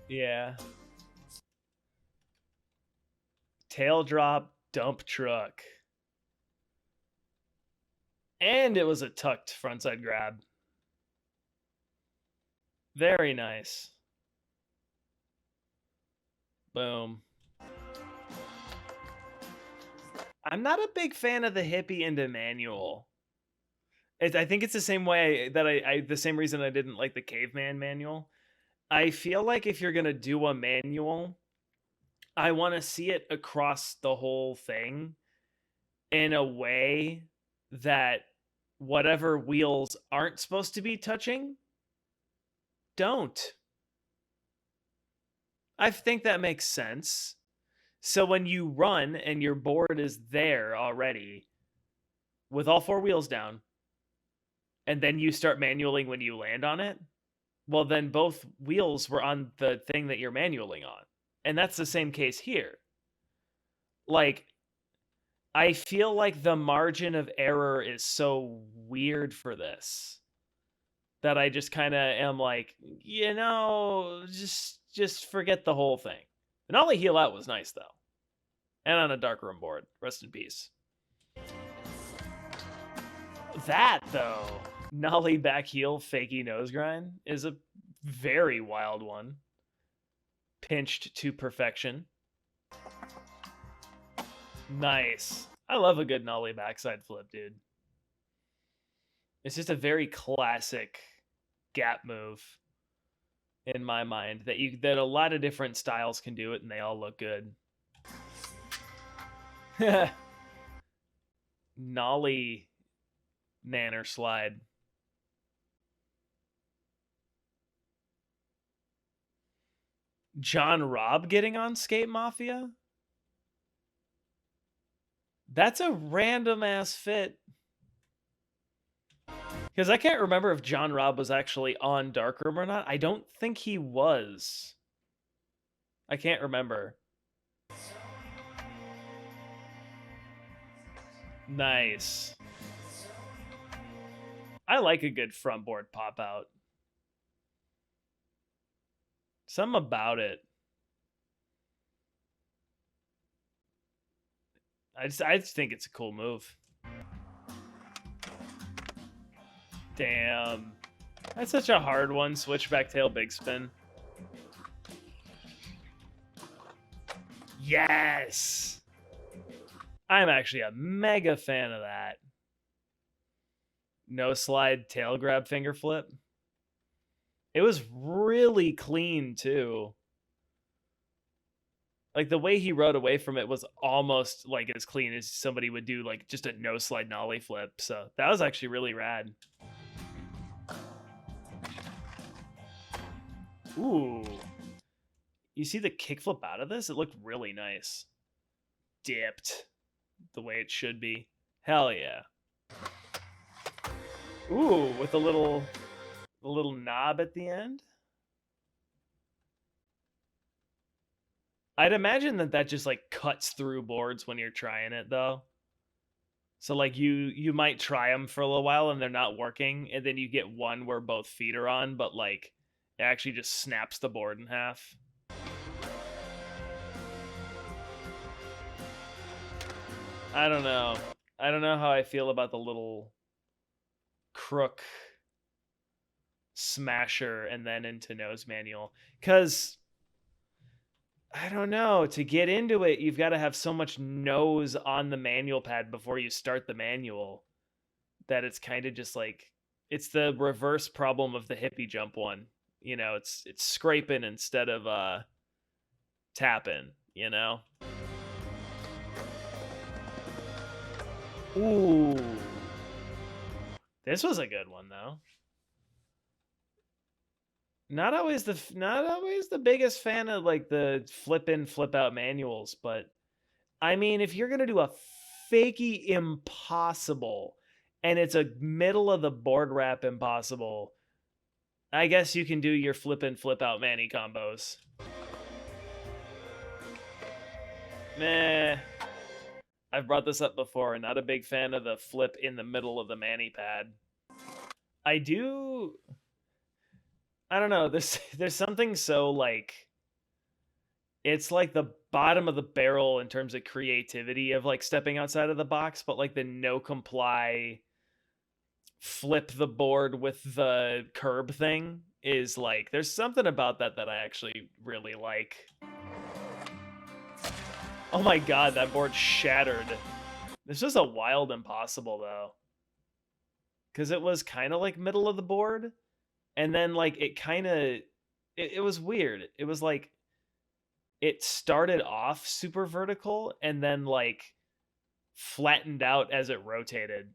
Yeah. Tail drop dump truck. And it was a tucked frontside grab. Very nice. Boom. I'm not a big fan of the hippie into manual. I think it's the same way that the same reason I didn't like the Caveman manual. I feel like if you're gonna do a manual, I want to see it across the whole thing in a way that whatever wheels aren't supposed to be touching don't. I think that makes sense. So when you run and your board is there already with all four wheels down, and then you start manualing when you land on it, well, then both wheels were on the thing that you're manualing on. And that's the same case here. Like, I feel like the margin of error is so weird for this that I just kind of am like, just forget the whole thing. And Ollie Heal Out was nice, though. And on a Darkroom board. Rest in peace. That, though, Nollie Back Heel Fakey Nose Grind is a very wild one. Pinched to perfection. Nice. I love a good Nollie backside flip, dude. It's just a very classic gap move in my mind that a lot of different styles can do it and they all look good. Nollie Nanner slide. John Robb getting on Skate Mafia? That's a random ass fit. Because I can't remember if John Robb was actually on Darkroom or not. I don't think he was. I can't remember. Nice. I like a good front board pop out. Something about it. I just think it's a cool move. Damn. That's such a hard one. Switchback tail big spin. Yes! I'm actually a mega fan of that. No slide tail grab finger flip. It was really clean too. Like the way he rode away from it was almost like as clean as somebody would do like just a no slide nollie flip. So that was actually really rad. Ooh. You see the kickflip out of this? It looked really nice. Dipped the way it should be. Hell yeah. Ooh, with a little knob at the end. I'd imagine that just like cuts through boards when you're trying it though. So like you might try them for a little while and they're not working, and then you get one where both feet are on, but like it actually just snaps the board in half. I don't know. I don't know how I feel about the little crook smasher and then into nose manual, because I don't know, to get into it you've got to have so much nose on the manual pad before you start the manual that it's kind of just like it's the reverse problem of the hippie jump one. You know, it's scraping instead of tapping, you know. Ooh, this was a good one though. Not always the biggest fan of like the flip in flip out manuals, but I mean, if you're gonna do a fakey impossible and it's a middle of the board wrap impossible, I guess you can do your flip in flip out Manny combos. Meh. I've brought this up before. Not a big fan of the flip in the middle of the Manny pad. I don't know. There's something so like it's like the bottom of the barrel in terms of creativity of like stepping outside of the box, but like the no comply flip the board with the curb thing is like there's something about that I actually really like. Oh my god, that board shattered. This was a wild impossible though. because it was kind of like middle of the board, and then like it was weird. It was like it started off super vertical and then like flattened out as it rotated,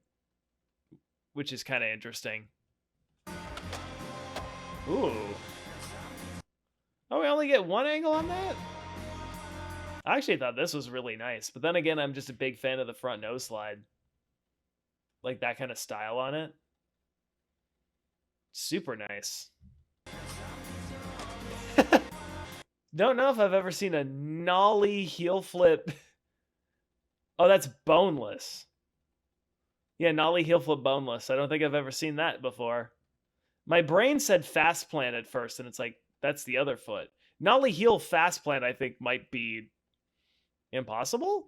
which is kind of interesting. Ooh. Oh, we only get one angle on that? I actually thought this was really nice, but then again, I'm just a big fan of the front nose slide. Like that kind of style on it. Super nice. Don't know if I've ever seen a nollie heel flip. Oh, that's boneless. Yeah, nollie heel flip boneless. I don't think I've ever seen that before. My brain said fast plant at first, and it's like, that's the other foot. Nollie heel fast plant, I think, might be impossible?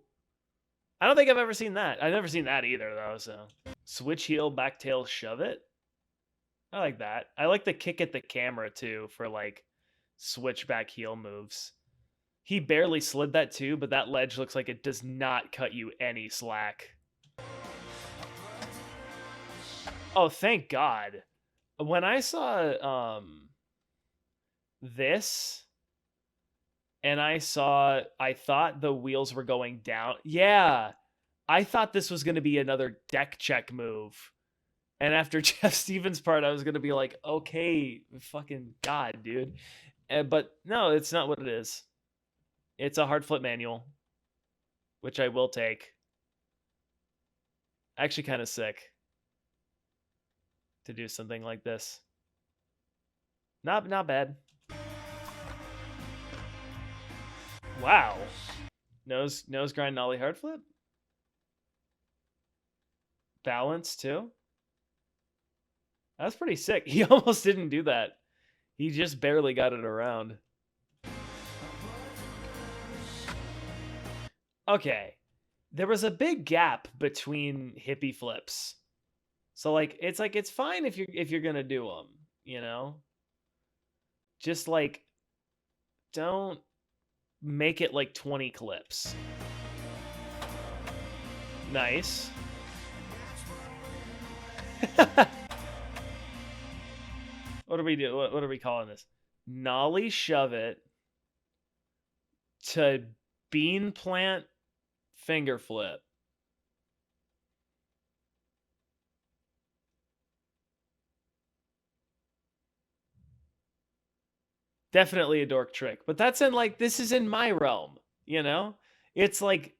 I don't think I've ever seen that. I've never seen that either, though, so. Switch heel, back tail, shove it. I like that. I like the kick at the camera, too, for, like, switch back heel moves. He barely slid that, too, but that ledge looks like it does not cut you any slack. Oh, thank God. When I saw this, and I thought the wheels were going down. Yeah, I thought this was going to be another deck check move. And after Jeff Stevens' part, I was going to be like, okay, fucking God, dude. But no, it's not what it is. It's a hard flip manual, which I will take. Actually kind of sick to do something like this. Not bad. Wow. Nose grind nollie hard flip. Balance too. That's pretty sick. He almost didn't do that. He just barely got it around. Okay. There was a big gap between hippie flips. So it's fine if you're going to do them, you know? Just like don't make it like 20 clips. Nice. What do we do? What are we calling this? Nollie shove it to bean plant finger flip. Definitely a dork trick, but that's in like, this is in my realm, you know? It's like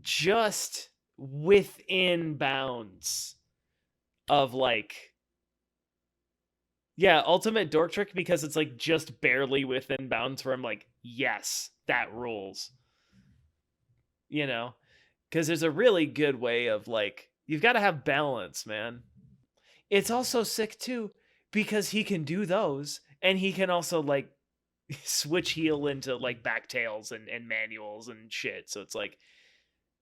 just within bounds of like, yeah, ultimate dork trick, because it's like just barely within bounds where I'm like, yes, that rules. You know? Because there's a really good way of like, you've got to have balance, man. It's also sick too, because he can do those, and he can also like switch heel into like back tails and manuals and shit. So it's like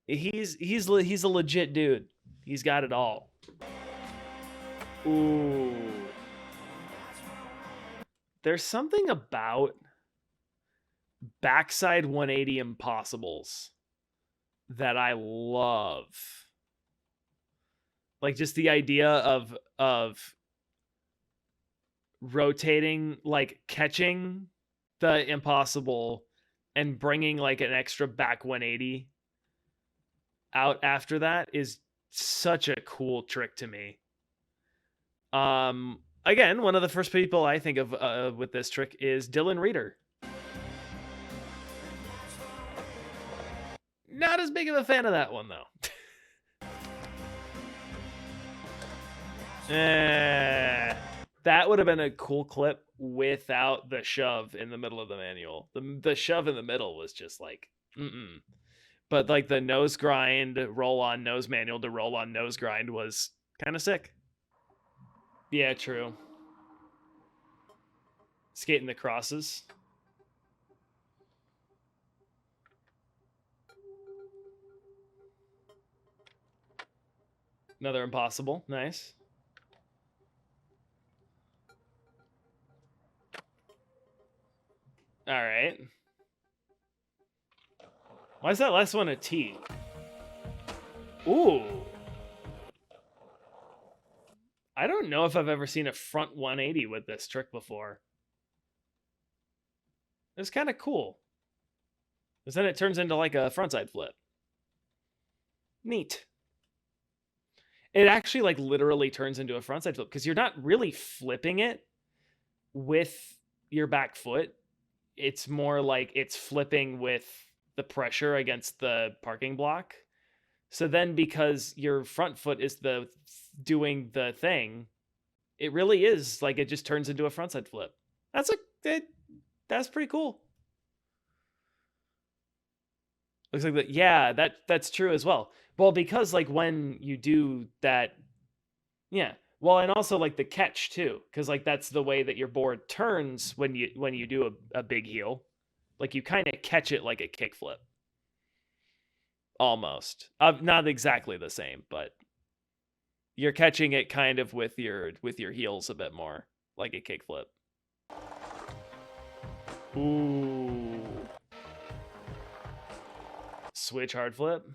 he's a legit dude. He's got it all. Ooh. There's something about backside 180 impossibles that I love. Like just the idea of rotating, like catching the impossible and bringing like an extra back 180 out after that is such a cool trick to me. Again, one of the first people I think of with this trick is Dylan Reeder. Not as big of a fan of that one though. That would have been a cool clip without the shove in the middle of the manual. The shove in the middle was just like, But like the nose grind, roll on nose manual to roll on nose grind was kind of sick. Yeah, true. Skating the crosses. Another impossible. Nice. All right. Why is that last one a T? Ooh. I don't know if I've ever seen a front 180 with this trick before. It's kind of cool. Because then it turns into like a frontside flip. Neat. It actually like literally turns into a frontside flip because you're not really flipping it with your back foot. It's more like it's flipping with the pressure against the parking block. So then because your front foot is the doing the thing, it really is like it just turns into a frontside flip. That's pretty cool. Looks like that. Yeah, that's true as well. Well, because like when you do that, yeah. Well, and also like the catch too, because like that's the way that your board turns when you do a big heel. Like you kind of catch it like a kickflip. Almost. Not exactly the same, but you're catching it kind of with your heels a bit more, like a kickflip. Ooh. Switch hard flip.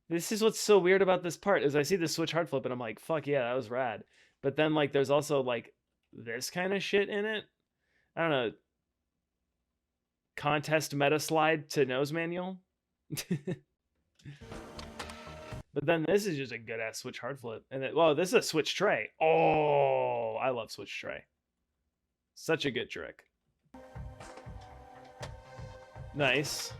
This is what's so weird about this part is I see the switch hard flip and I'm like, fuck yeah, that was rad. But then like there's also like this kind of shit in it. I don't know. Contest meta slide to nose manual. But then this is just a good ass switch hard flip. And then, whoa, this is a switch tray. Oh, I love switch tray. Such a good trick. Nice.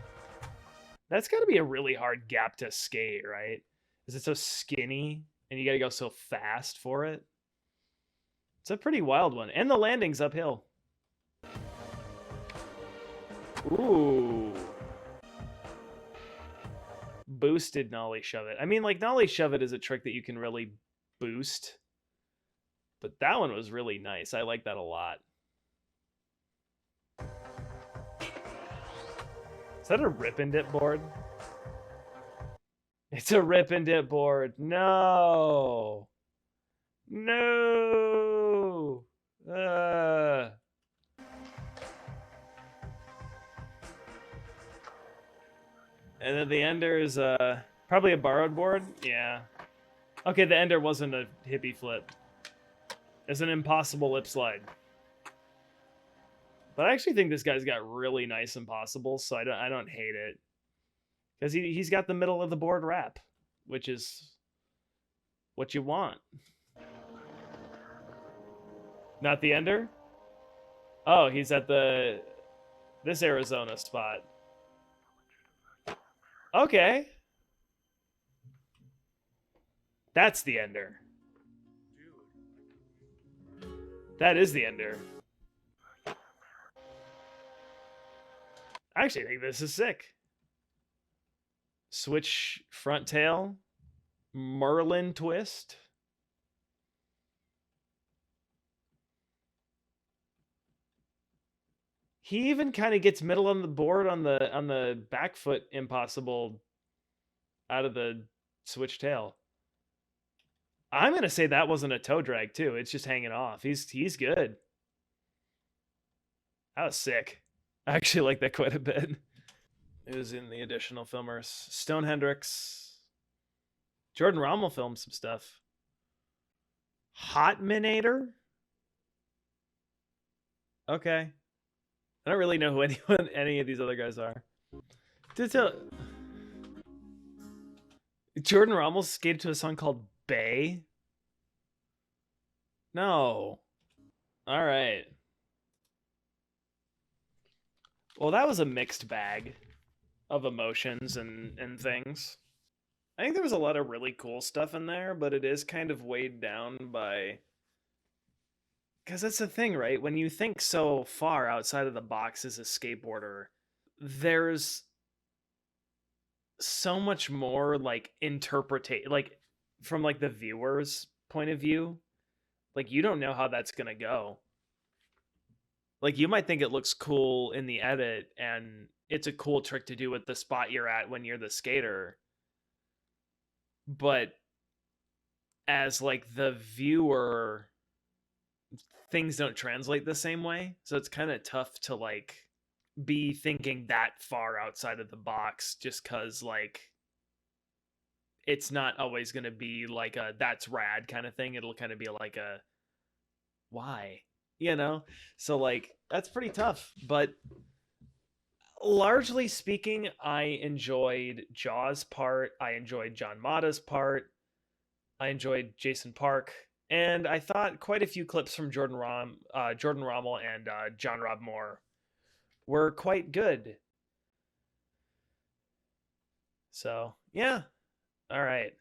That's got to be a really hard gap to skate, right? Is it so skinny and you got to go so fast for it? It's a pretty wild one. And the landing's uphill. Ooh. Boosted nollie shove it. I mean, like, nollie shove it is a trick that you can really boost. But that one was really nice. I like that a lot. Is that a rip and dip board? It's a rip and dip board. No. No. And then the ender is probably a borrowed board. Yeah. Okay, the ender wasn't a hippie flip. It's an impossible lip slide. But I actually think this guy's got really nice impossibles, so I don't hate it. Because he's got the middle of the board wrap, which is what you want. Not the ender? Oh, he's at this Arizona spot. Okay. That's the ender. That is the ender. I actually think this is sick. Switch front tail. Merlin twist. He even kind of gets middle on the board on the back foot impossible out of the switch tail. I'm gonna say that wasn't a toe drag too. It's just hanging off. He's good. That was sick. I actually like that quite a bit. It was in the additional filmers. Stone Hendricks. Jordan Rommel filmed some stuff. Hotminator? Okay. I don't really know who any of these other guys are. Jordan Rommel skated to a song called Bay? No. All right. Well, that was a mixed bag of emotions and things. I think there was a lot of really cool stuff in there, but it is kind of weighed down by... Because that's the thing, right? When you think so far outside of the box as a skateboarder, there's so much more like interpretation, like from like the viewer's point of view. Like you don't know how that's gonna go. Like you might think it looks cool in the edit and it's a cool trick to do with the spot you're at when you're the skater. But as like the viewer, things don't translate the same way. So it's kind of tough to like be thinking that far outside of the box just cuz like it's not always going to be like a that's rad kind of thing. It'll kind of be like a why, you know? So like that's pretty tough, but largely speaking, I enjoyed Jaws' part, I enjoyed John Mata's part, I enjoyed Jason Park, and I thought quite a few clips from Jordan Rommel and John Rob Moore were quite good. So yeah, all right.